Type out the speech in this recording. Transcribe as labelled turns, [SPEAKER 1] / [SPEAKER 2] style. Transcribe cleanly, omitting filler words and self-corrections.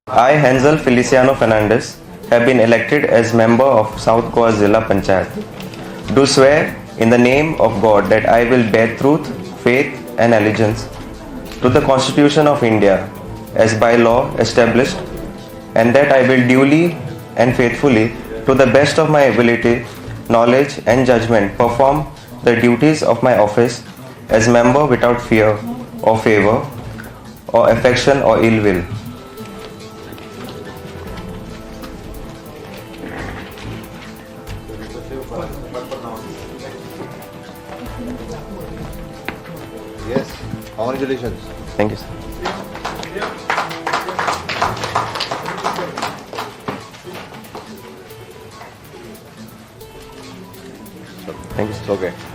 [SPEAKER 1] I, Hansel Feliciano Fernandez, have been elected as member of South Goa Zilla Panchayat. Do swear in the name of God that I will bear truth, faith, and allegiance to the Constitution of India as by law established, and that I will duly and faithfully, to the best of my ability, knowledge, and judgment, perform the duties of my office as member without fear or favor or affection or ill will.
[SPEAKER 2] Yes, congratulations.
[SPEAKER 1] Thank you, sir. Thank you, sir.
[SPEAKER 2] Okay.